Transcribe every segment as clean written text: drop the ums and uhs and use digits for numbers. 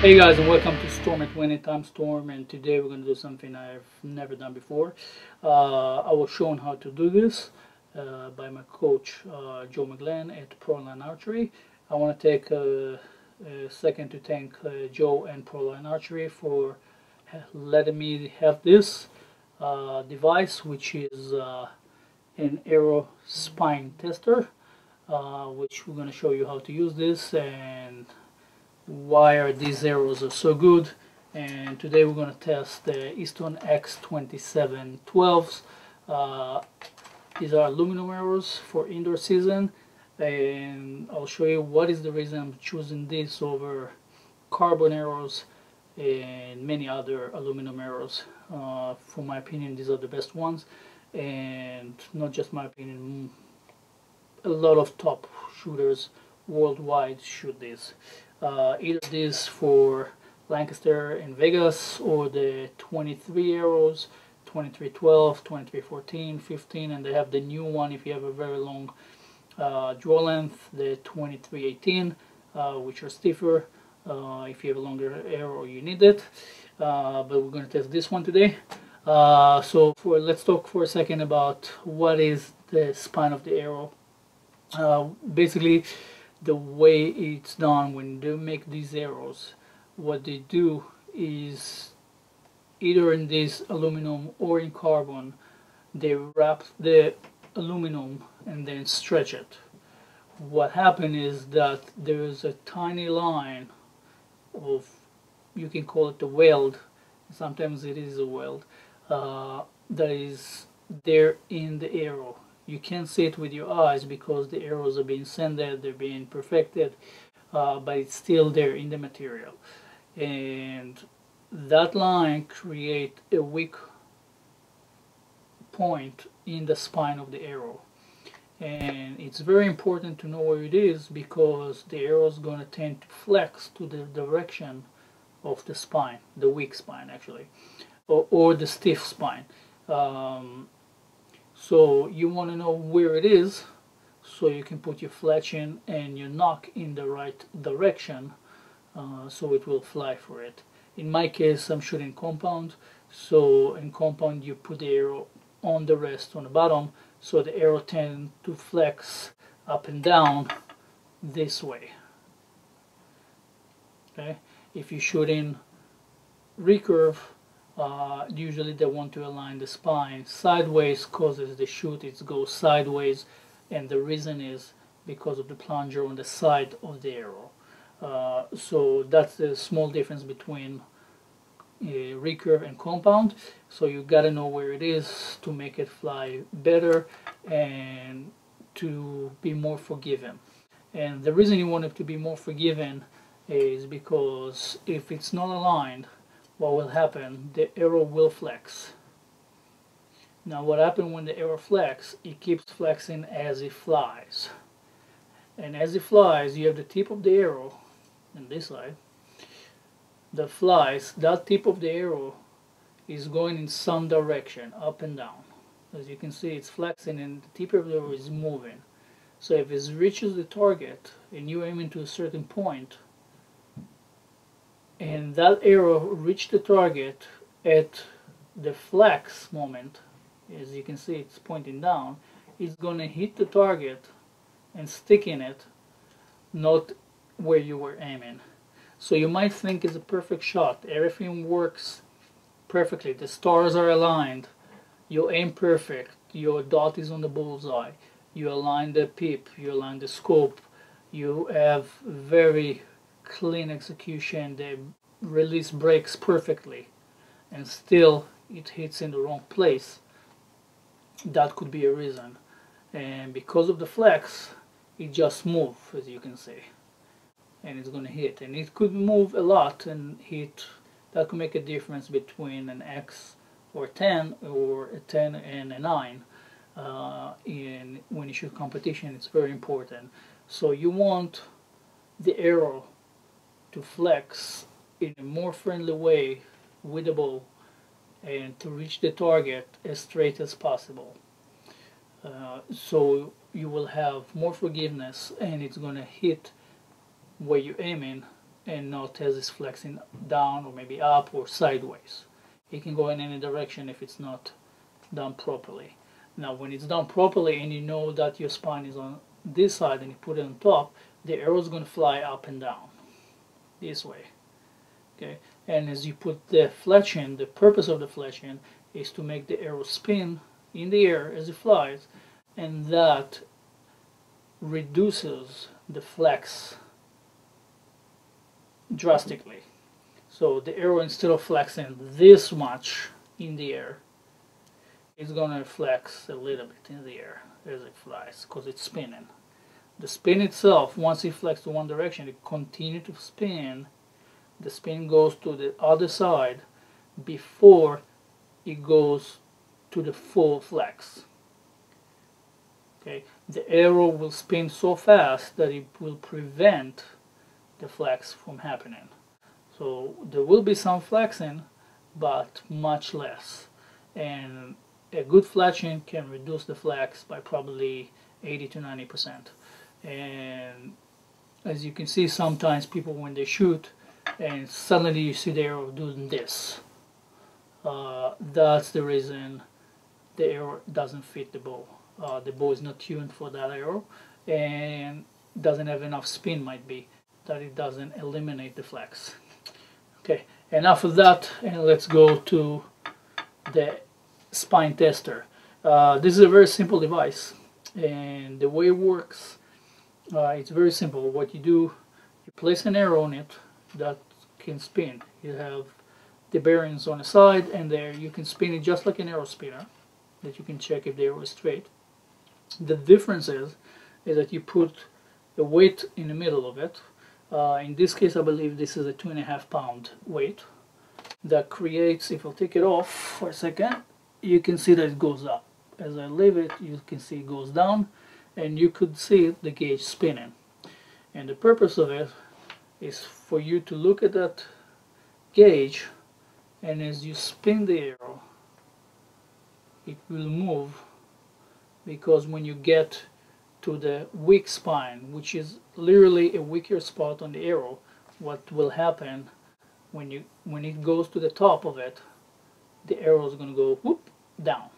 Hey guys, and welcome to Storm at Winning Time Storm, and today we're going to do something I've never done before. I was shown how to do this by my coach Joe McGlenn at Proline Archery. I want to take a second to thank Joe and Proline Archery for letting me have this device, which is an arrow spine tester, which we're going to show you how to use this and why are these arrows are so good. And today we're going to test the Easton X2712s. These are aluminum arrows for indoor season, and I'll show you what is the reason I'm choosing this over carbon arrows and many other aluminum arrows. For my opinion, these are the best ones, and not just my opinion, a lot of top shooters worldwide shoot these. Either this for Lancaster in Vegas or the 23 arrows, 2312, 2314, 15, and they have the new one if you have a very long draw length, the 2318, which are stiffer. If you have a longer arrow, you need it. But we're going to test this one today. Let's talk for a second about what is the spine of the arrow. Basically, the way it's done when they make these arrows, what they do is either in this aluminum or in carbon, they wrap the aluminum and then stretch it. What happens is that there is a tiny line of, you can call it a weld, sometimes it is a weld, that is there in the arrow. You can't see it with your eyes because the arrows are being sanded, they're being perfected, but it's still there in the material. And that line creates a weak point in the spine of the arrow. And it's very important to know where it is because the arrow is going to tend to flex to the direction of the spine, the weak spine actually, or the stiff spine. So you want to know where it is so you can put your fletching and your knock in the right direction, so it will fly for it. In my case, I'm shooting compound, so in compound you put the arrow on the rest on the bottom, so the arrow tends to flex up and down this way. Okay, if you shoot in recurve, usually they want to align the spine sideways causes the shoot it goes sideways, and the reason is because of the plunger on the side of the arrow. So that's the small difference between recurve and compound. So you gotta know where it is to make it fly better and to be more forgiving. And the reason you want it to be more forgiving is because if it's not aligned, what will happen? The arrow will flex. Now what happens when the arrow flex? It keeps flexing as it flies. And as it flies, you have the tip of the arrow on this side that flies. That tip of the arrow is going in some direction, up and down. As you can see, it's flexing and the tip of the arrow is moving. So if it reaches the target and you're aiming to a certain point, and that arrow reached the target at the flex moment, as you can see it's pointing down, it's going to hit the target and stick in it, not where you were aiming. So you might think it's a perfect shot, everything works perfectly, the stars are aligned, you aim perfect, your dot is on the bullseye, you align the pip, you align the scope, you have very clean execution, the release breaks perfectly, and still it hits in the wrong place. That could be a reason. And because of the flex, it just moves, as you can see, and it's going to hit, and it could move a lot and hit. That could make a difference between an X or 10 or a 10 and a 9. When you shoot competition, it's very important. So you want the arrow to flex in a more friendly way with the bow and to reach the target as straight as possible. So you will have more forgiveness and it's going to hit where you're aiming and not as it's flexing down or maybe up or sideways. It can go in any direction if it's not done properly. Now when it's done properly and you know that your spine is on this side and you put it on top, the arrow is going to fly up and down this way. Okay, and as you put the fletching, the purpose of the fletching is to make the arrow spin in the air as it flies, and that reduces the flex drastically. So the arrow, instead of flexing this much in the air, it's gonna flex a little bit in the air as it flies because it's spinning. The spin itself, once it flexes to one direction, it continues to spin. The spin goes to the other side before it goes to the full flex. Okay, the arrow will spin so fast that it will prevent the flex from happening. So there will be some flexing, but much less. And a good fletching can reduce the flex by probably 80 to 90%. And as you can see, sometimes people, when they shoot and suddenly you see the arrow doing this, that's the reason the arrow doesn't fit the bow. The bow is not tuned for that arrow and doesn't have enough spin, might be, that it doesn't eliminate the flex. Okay, enough of that, and let's go to the spine tester. This is a very simple device, and the way it works, it's very simple. What you do, you place an arrow on it that can spin. You have the bearings on the side, and there you can spin it just like an arrow spinner, that you can check if the arrow is straight. The difference is that you put a weight in the middle of it. In this case, I believe this is a 2.5 pound weight that creates, if I'll take it off for a second, you can see that it goes up. As I leave it, you can see it goes down, and you could see the gauge spinning. And the purpose of it is for you to look at that gauge, and as you spin the arrow, it will move, because when you get to the weak spine, which is literally a weaker spot on the arrow, what will happen when it goes to the top of it, the arrow is going to go whoop down.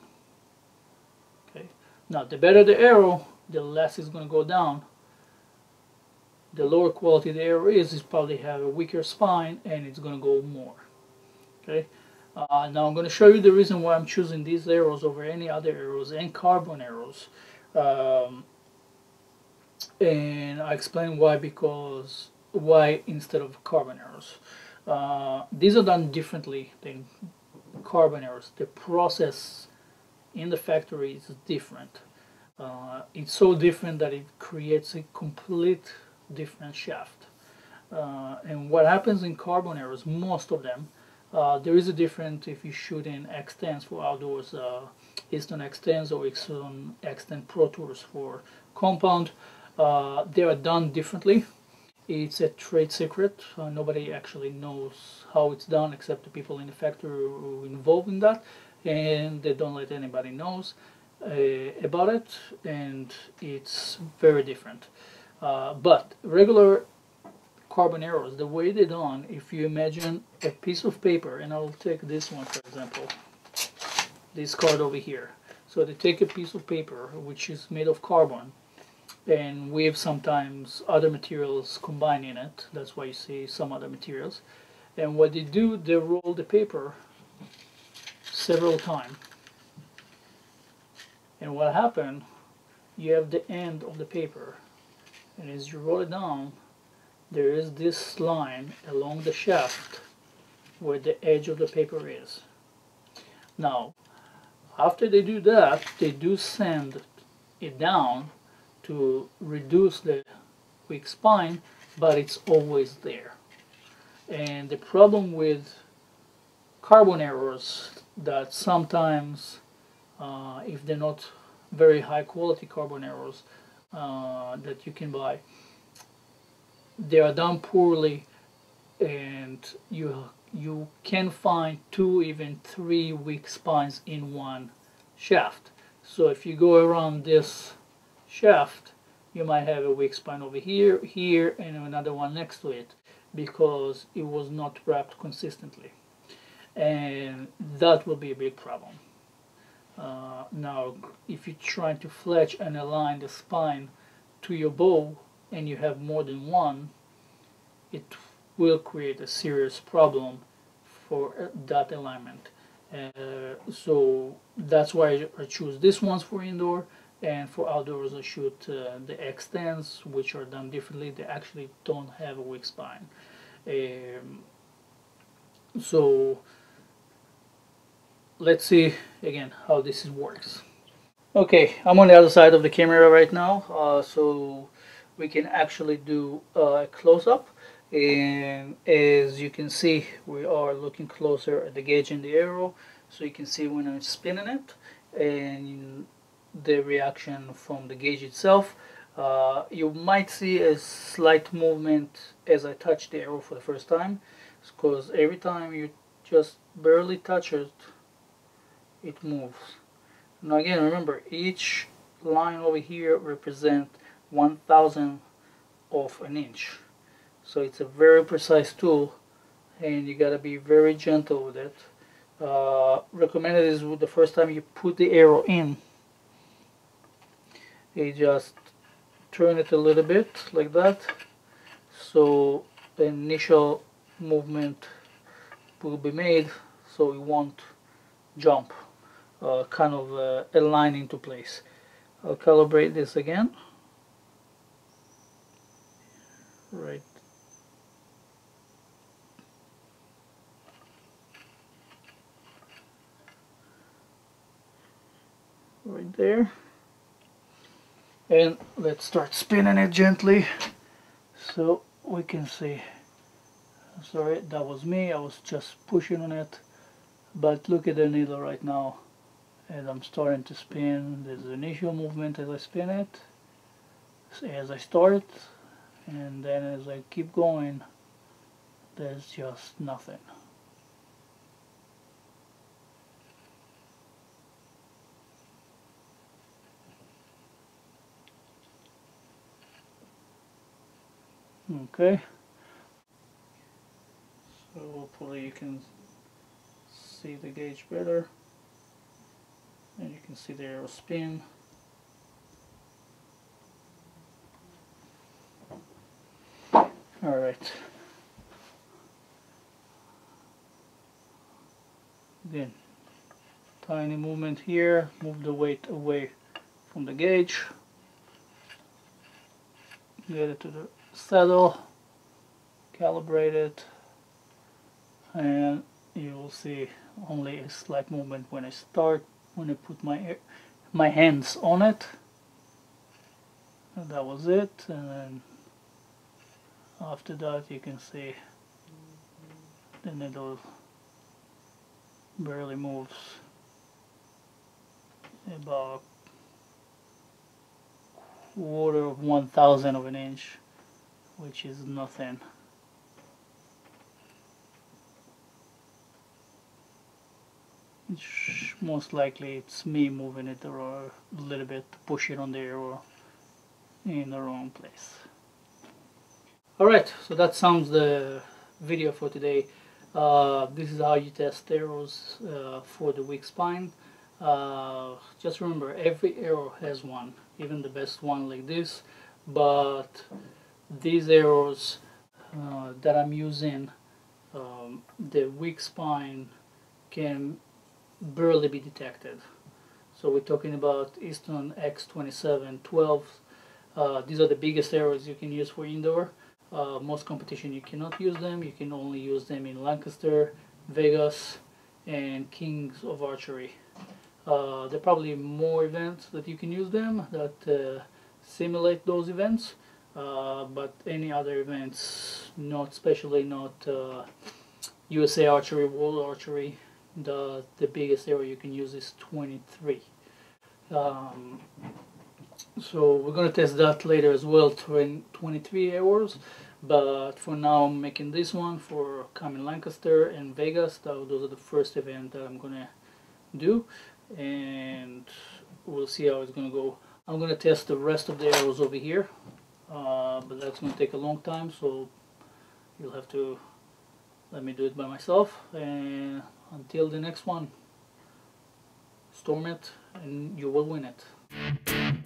Okay. Now the better the arrow, the less it's going to go down. The lower quality the arrow is probably have a weaker spine, and it's going to go more. Okay. Now I'm going to show you the reason why I'm choosing these arrows over any other arrows and carbon arrows. And I explain why, because why instead of carbon arrows. These are done differently than carbon arrows. The process in the factory is different. It's so different that it creates a complete different shaft. And what happens in carbon arrows, most of them, there is a difference if you shoot in X10s for outdoors, Easton X10s or Easton X10 Pro Tours for compound. They are done differently. It's a trade secret. Nobody actually knows how it's done except the people in the factory who are involved in that, and they don't let anybody knows about it, and it's very different. But regular carbon arrows, the way they're done, if you imagine a piece of paper, and I'll take this one for example, this card over here. So they take a piece of paper which is made of carbon, and we have sometimes other materials combined in it. That's why you see some other materials. And what they do, they roll the paper several times. And what happened, you have the end of the paper, and as you roll it down, there is this line along the shaft where the edge of the paper is. Now, after they do that, they do sand it down to reduce the weak spine, but it's always there. And the problem with carbon arrows, that sometimes if they're not very high quality carbon arrows that you can buy, they are done poorly, and you can find 2, even 3 weak spines in one shaft. So if you go around this shaft, you might have a weak spine over here, here, and another one next to it. because it was not wrapped consistently, and that will be a big problem. Now, if you're trying to fletch and align the spine to your bow and you have more than one, it will create a serious problem for that alignment. So that's why I choose this ones for indoor, and for outdoors I shoot the X10s, which are done differently. They actually don't have a weak spine. So let's see again how this works. Okay, I'm on the other side of the camera right now, so we can actually do a close-up. And as you can see, we are looking closer at the gauge and the arrow, so you can see when I'm spinning it and the reaction from the gauge itself. You might see a slight movement as I touch the arrow for the first time, because every time you just barely touch it, it moves. Now again, remember, each line over here represents 1,000 of an inch. So it's a very precise tool, and you gotta be very gentle with it. Recommended is the first time you put the arrow in, you just turn it a little bit like that, so the initial movement will be made, so it won't jump, kind of align into place. I'll calibrate this again. Right there, and let's start spinning it gently so we can see. Sorry, that was me, I was just pushing on it, but look at the needle right now. As I'm starting to spin, there's an initial movement as I spin it, as I start, and then as I keep going, there's just nothing. Okay, so hopefully you can see the gauge better, and you can see the arrow spin. Alright, again, tiny movement here, move the weight away from the gauge, get it to the saddle, calibrate it, and you will see only a slight movement when I start, when I put my hands on it. And that was it, and then after that you can see the needle barely moves about 1/4 of 1,000 of an inch, which is nothing. Most likely it's me moving it a little bit, push it on the arrow in the wrong place. Alright, so that sums the video for today. This is how you test arrows for the weak spine. Just remember, every arrow has one, even the best one like this, but these arrows that I'm using, the weak spine can barely be detected. So we're talking about Easton X2712. These are the biggest arrows you can use for indoor. Most competition you cannot use them. You can only use them in Lancaster, Vegas, and Kings of Archery. There are probably more events that you can use them that simulate those events, but any other events, not especially not USA Archery, World Archery. The biggest arrow you can use is 23. So we're going to test that later as well, 23 arrows, but for now I'm making this one for coming Lancaster and Vegas. Those are the first event that I'm going to do, and we'll see how it's going to go. I'm going to test the rest of the arrows over here, but that's going to take a long time, so you'll have to let me do it by myself. And until the next one, storm it and you will win it.